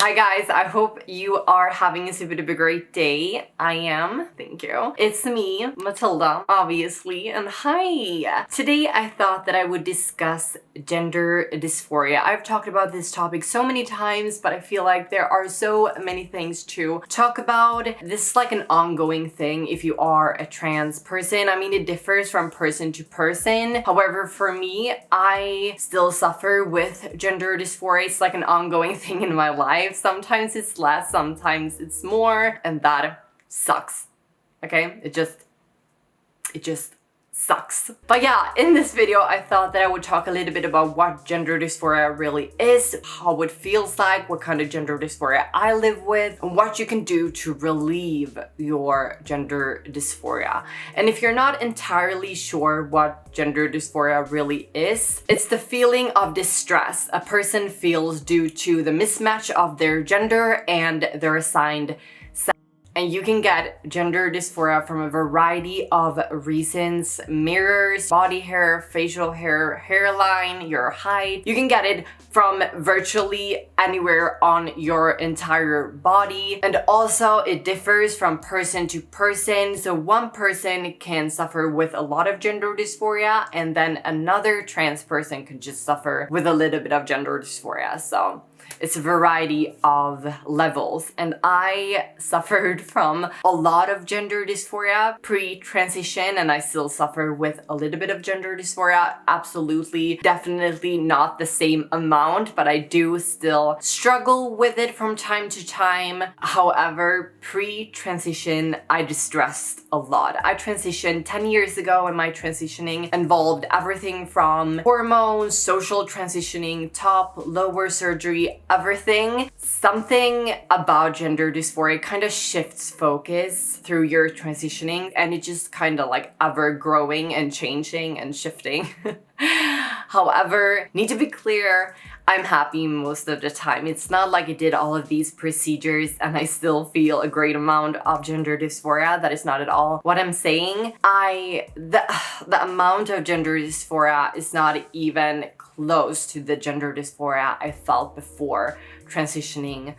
Hi guys, I hope you are having a super duper great day. I am, thank you. It's me, Mathilda, obviously, and hi! Today I thought that I would discuss gender dysphoria. I've talked about this topic so many times, but I feel like there are so many things to talk about. This is like an ongoing thing if you are a trans person. I mean, it differs from person to person. However, for me, I still suffer with gender dysphoria. It's like an ongoing thing in my life. Sometimes it's less, sometimes it's more, and that sucks. Okay? It just sucks. But yeah, in this video, I thought that I would talk a little bit about what gender dysphoria really is, how it feels like, what kind of gender dysphoria I live with, and what you can do to relieve your gender dysphoria. And if you're not entirely sure what gender dysphoria really is, it's the feeling of distress a person feels due to the mismatch of their gender and their assigned sex. And you can get gender dysphoria from a variety of reasons: mirrors, body hair, facial hair, hairline, your height. You can get it from virtually anywhere on your entire body. And also it differs from person to person. So one person can suffer with a lot of gender dysphoria, and then another trans person can just suffer with a little bit of gender dysphoria. So it's a variety of levels, and I suffered from a lot of gender dysphoria pre-transition, and I still suffer with a little bit of gender dysphoria. Absolutely, definitely not the same amount, but I do still struggle with it from time to time. However, pre-transition, I distressed a lot. I transitioned 10 years ago, and my transitioning involved everything from hormones, social transitioning, top, lower surgery, everything. Something about gender dysphoria kind of shifts focus through your transitioning, and it just kind of like ever growing and changing and shifting. However, need to be clear, I'm happy most of the time. It's not like I did all of these procedures and I still feel a great amount of gender dysphoria. That is not at all what I'm saying. The amount of gender dysphoria is not even close to the gender dysphoria I felt before transitioning.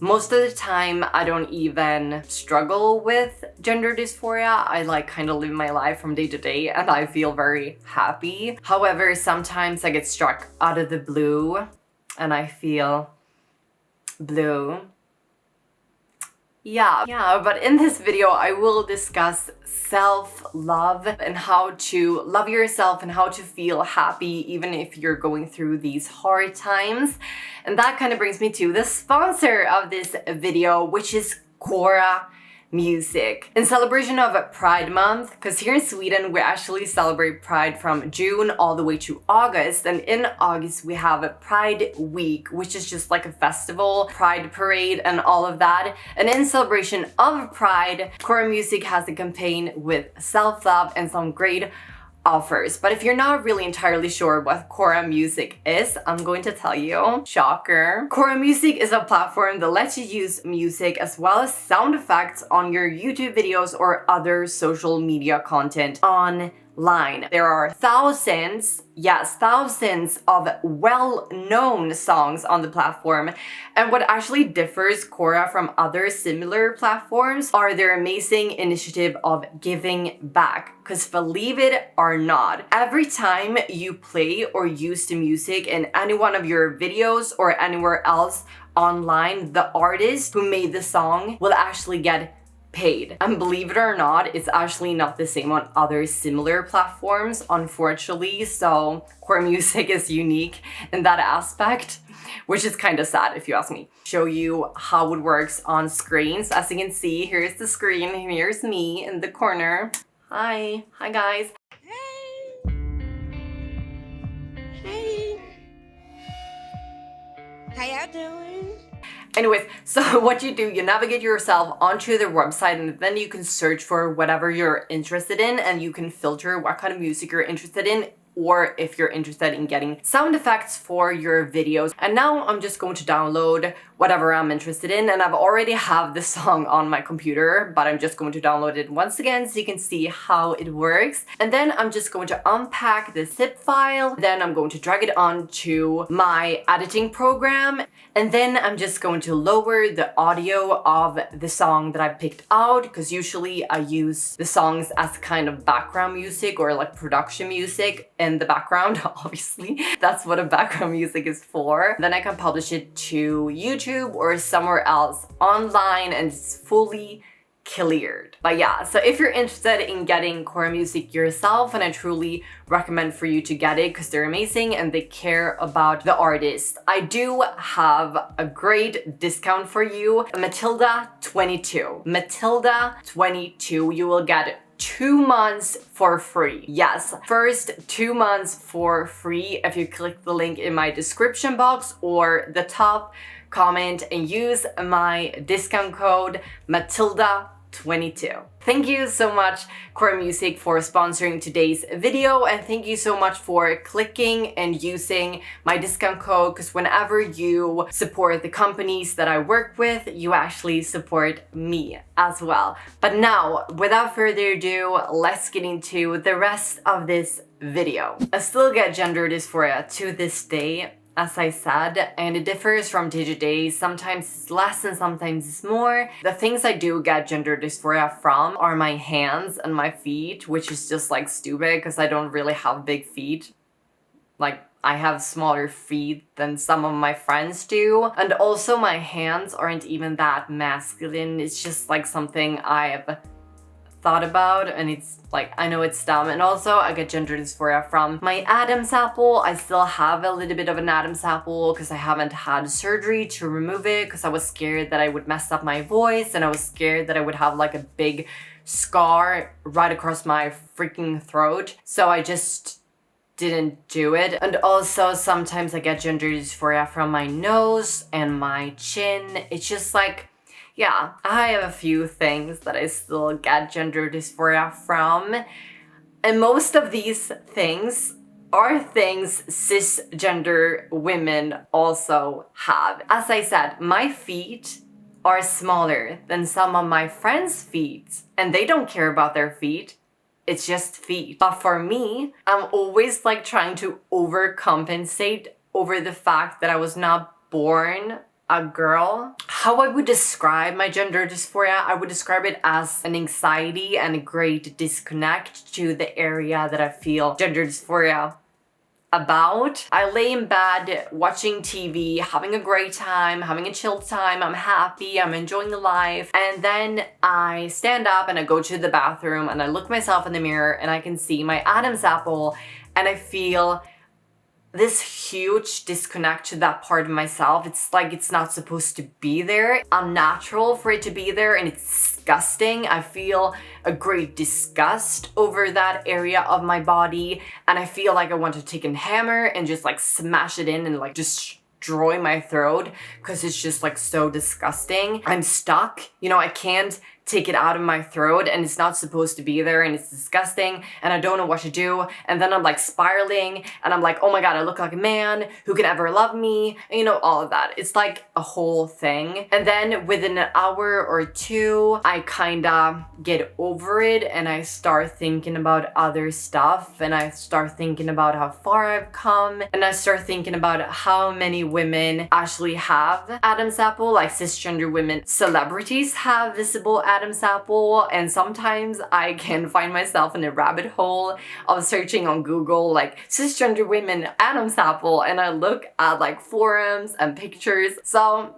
Most of the time, I don't even struggle with gender dysphoria. I like kind of live my life from day to day and I feel very happy. However, sometimes I get struck out of the blue and I feel blue. Yeah, but in this video, I will discuss self-love and how to love yourself and how to feel happy even if you're going through these hard times. And that kind of brings me to the sponsor of this video, which is Cora music. In celebration of Pride Month, because here in Sweden we actually celebrate Pride from June all the way to August, and in August we have a Pride Week, which is just like a festival, Pride Parade and all of that. And in celebration of Pride, Cora Music has a campaign with self-love and some great offers. But if you're not really entirely sure what Cora Music is, I'm going to tell you. Shocker. Cora Music is a platform that lets you use music as well as sound effects on your YouTube videos or other social media content online. There are thousands of well-known songs on the platform, and what actually differs Cora from other similar platforms are their amazing initiative of giving back. Because believe it or not, every time you play or use the music in any one of your videos or anywhere else online, the artist who made the song will actually get paid. And believe it or not, it's actually not the same on other similar platforms, unfortunately. So Cora Music is unique in that aspect, which is kind of sad if you ask me. Show you how it works on screens. As you can see, here's the screen, and here's me in the corner. Hi guys. Hey, how y'all doing? Anyways, so what you do, you navigate yourself onto their website, and then you can search for whatever you're interested in, and you can filter what kind of music you're interested in, or if you're interested in getting sound effects for your videos. And now I'm just going to download whatever I'm interested in. And I've already have the song on my computer, but I'm just going to download it once again so you can see how it works. And then I'm just going to unpack the zip file. Then I'm going to drag it onto my editing program. And then I'm just going to lower the audio of the song that I picked out, because usually I use the songs as kind of background music or like production music in the background, obviously. That's what a background music is for. Then I can publish it to YouTube or somewhere else online and it's fully cleared. But yeah, so if you're interested in getting Cora music yourself, and I truly recommend for you to get it because they're amazing and they care about the artist, I do have a great discount for you. Mathilda 22. Mathilda 22. You will get 2 months for free. Yes, first 2 months for free if you click the link in my description box or the top comment and use my discount code Mathilda22. Thank you so much, Cora Music, for sponsoring today's video, and thank you so much for clicking and using my discount code, because whenever you support the companies that I work with, you actually support me as well. But now, without further ado, let's get into the rest of this video. I still get gender dysphoria to this day, as I said, and it differs from day to day. Sometimes it's less and sometimes it's more. The things I do get gender dysphoria from are my hands and my feet, which is just like stupid because I don't really have big feet. Like, I have smaller feet than some of my friends do. And also my hands aren't even that masculine. It's just like something I've thought about, and it's like, I know it's dumb. And also I get gender dysphoria from my Adam's apple. I still have a little bit of an Adam's apple because I haven't had surgery to remove it because I was scared that I would mess up my voice, and I was scared that I would have like a big scar right across my freaking throat. So I just didn't do it. And also sometimes I get gender dysphoria from my nose and my chin. It's just like, yeah, I have a few things that I still get gender dysphoria from. And most of these things are things cisgender women also have. As I said, my feet are smaller than some of my friends' feet, and they don't care about their feet. It's just feet. But for me, I'm always like trying to overcompensate over the fact that I was not born a girl. How I would describe my gender dysphoria, I would describe it as an anxiety and a great disconnect to the area that I feel gender dysphoria about. I lay in bed watching TV, having a great time, having a chill time, I'm happy, I'm enjoying life, and then I stand up and I go to the bathroom and I look myself in the mirror and I can see my Adam's apple, and I feel this huge disconnect to that part of myself. It's like it's not supposed to be there. Unnatural for it to be there, and it's disgusting. I feel a great disgust over that area of my body, and I feel like I want to take a hammer and just like smash it in and like destroy my throat because it's just like so disgusting. I'm stuck, you know, I can't take it out of my throat and it's not supposed to be there and it's disgusting and I don't know what to do, and then I'm like spiraling and I'm like, oh my god, I look like a man, who can ever love me, and you know, all of that. It's like a whole thing. And then within an hour or two I kinda get over it and I start thinking about other stuff, and I start thinking about how far I've come, and I start thinking about how many women actually have Adam's apple, like cisgender women. Celebrities have visible Adam's apple, and sometimes I can find myself in a rabbit hole of searching on Google like cisgender women Adam's apple, and I look at like forums and pictures. So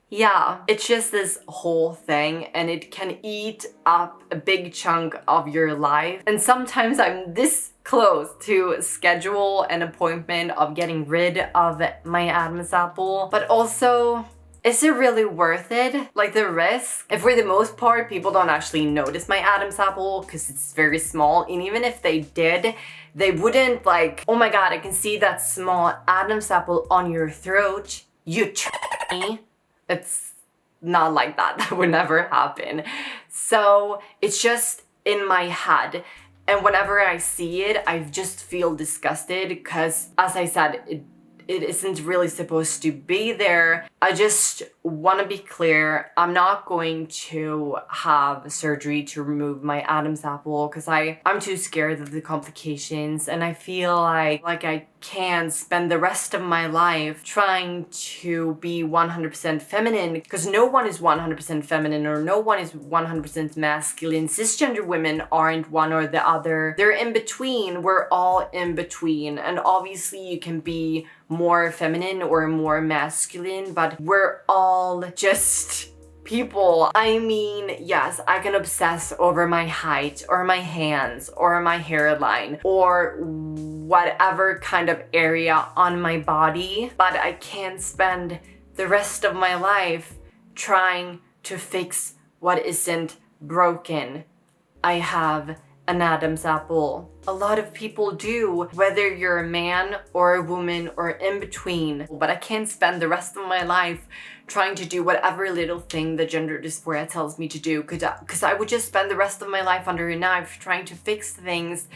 yeah, it's just this whole thing, and it can eat up a big chunk of your life. And sometimes I'm this close to schedule an appointment of getting rid of my Adam's apple, but also, is it really worth it? Like the risk? And for the most part, people don't actually notice my Adam's apple because it's very small. And even if they did, they wouldn't like, oh my god, I can see that small Adam's apple on your throat. You me. It's not like that. That would never happen. So it's just in my head. And whenever I see it, I just feel disgusted because, as I said, it isn't really supposed to be there. I just want to be clear, I'm not going to have surgery to remove my Adam's apple because I'm too scared of the complications, and I feel like I can spend the rest of my life trying to be 100% feminine, because no one is 100% feminine or no one is 100% masculine. Cisgender women aren't one or the other. They're in between. We're all in between. And obviously you can be more feminine or more masculine, but we're all just people. I mean, yes, I can obsess over my height or my hands or my hairline or whatever kind of area on my body, but I can't spend the rest of my life trying to fix what isn't broken. I have an Adam's apple. A lot of people do, whether you're a man or a woman or in between, but I can't spend the rest of my life trying to do whatever little thing the gender dysphoria tells me to do, because I would just spend the rest of my life under a knife trying to fix things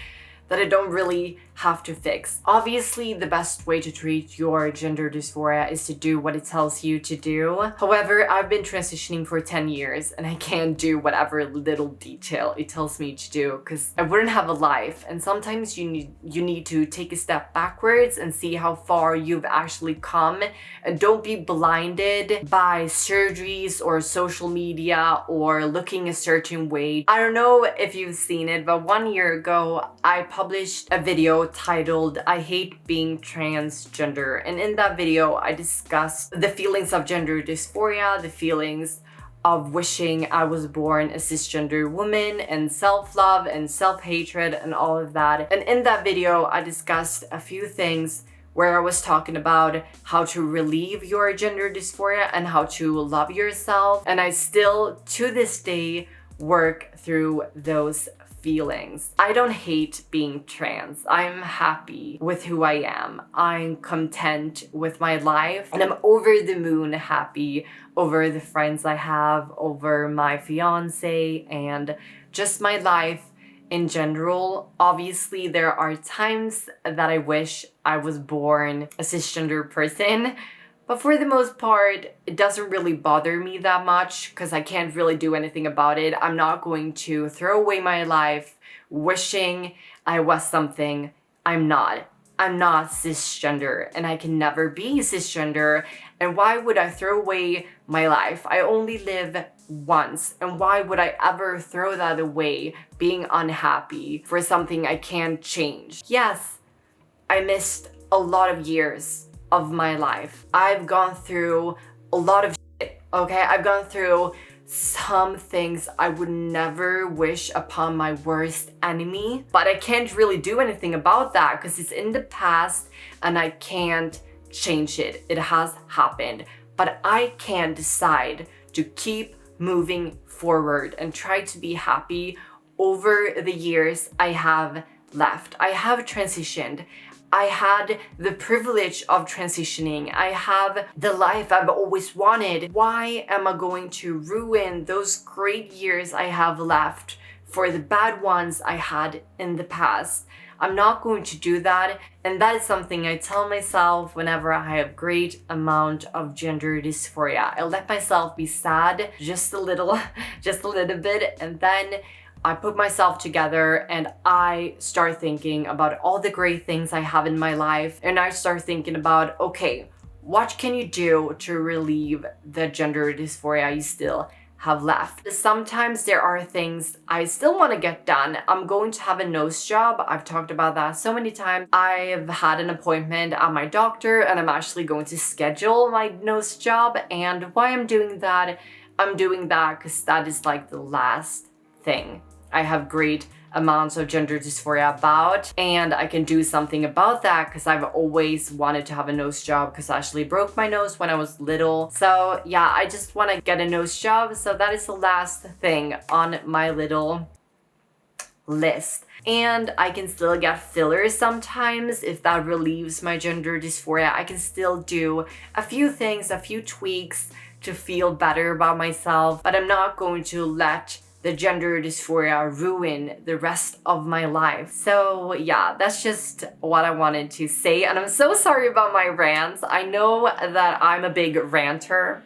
that I don't really have to fix. Obviously, the best way to treat your gender dysphoria is to do what it tells you to do. However, I've been transitioning for 10 years and I can't do whatever little detail it tells me to do because I wouldn't have a life. And sometimes you need to take a step backwards and see how far you've actually come, and don't be blinded by surgeries or social media or looking a certain way. I don't know if you've seen it, but 1 year ago, I published a video titled I Hate Being Transgender, and in that video I discussed the feelings of gender dysphoria, the feelings of wishing I was born a cisgender woman, and self-love and self-hatred and all of that. And in that video I discussed a few things where I was talking about how to relieve your gender dysphoria and how to love yourself, and I still to this day work through those feelings. I don't hate being trans. I'm happy with who I am. I'm content with my life, and I'm over the moon happy over the friends I have, over my fiance, and just my life in general. Obviously, there are times that I wish I was born a cisgender person, but for the most part, it doesn't really bother me that much because I can't really do anything about it. I'm not going to throw away my life wishing I was something I'm not. I'm not cisgender, and I can never be cisgender. And why would I throw away my life? I only live once, and why would I ever throw that away being unhappy for something I can't change? Yes, I missed a lot of years of my life. I've gone through a lot of shit, okay? I've gone through some things I would never wish upon my worst enemy, but I can't really do anything about that because it's in the past and I can't change it. It has happened, but I can decide to keep moving forward and try to be happy over the years I have left. I have transitioned. I had the privilege of transitioning. I have the life I've always wanted. Why am I going to ruin those great years I have left for the bad ones I had in the past? I'm not going to do that, and that is something I tell myself whenever I have great amount of gender dysphoria. I let myself be sad just a little bit, and then I put myself together and I start thinking about all the great things I have in my life, and I start thinking about, okay, what can you do to relieve the gender dysphoria you still have left? Sometimes there are things I still want to get done. I'm going to have a nose job. I've talked about that so many times. I've had an appointment at my doctor and I'm actually going to schedule my nose job. And why I'm doing that because that is like the last thing I have great amounts of gender dysphoria about, and I can do something about that because I've always wanted to have a nose job because I actually broke my nose when I was little. So yeah, I just want to get a nose job, so that is the last thing on my little list. And I can still get fillers sometimes if that relieves my gender dysphoria. I can still do a few things, a few tweaks to feel better about myself, but I'm not going to let the gender dysphoria ruin the rest of my life. So yeah, that's just what I wanted to say, and I'm so sorry about my rants. I know that I'm a big ranter.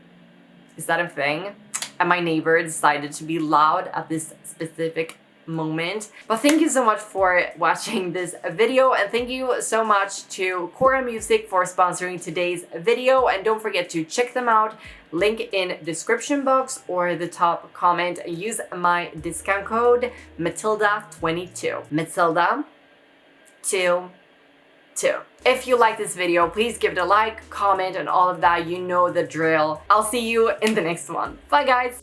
Is that a thing? And my neighbor decided to be loud at this specific moment. But thank you so much for watching this video, and thank you so much to Cora Music for sponsoring today's video, and don't forget to check them out. Link in description box or the top comment. Use my discount code Mathilda22. Mathilda 22. If you like this video, please give it a like, comment, and all of that. You know the drill. I'll see you in the next one. Bye guys!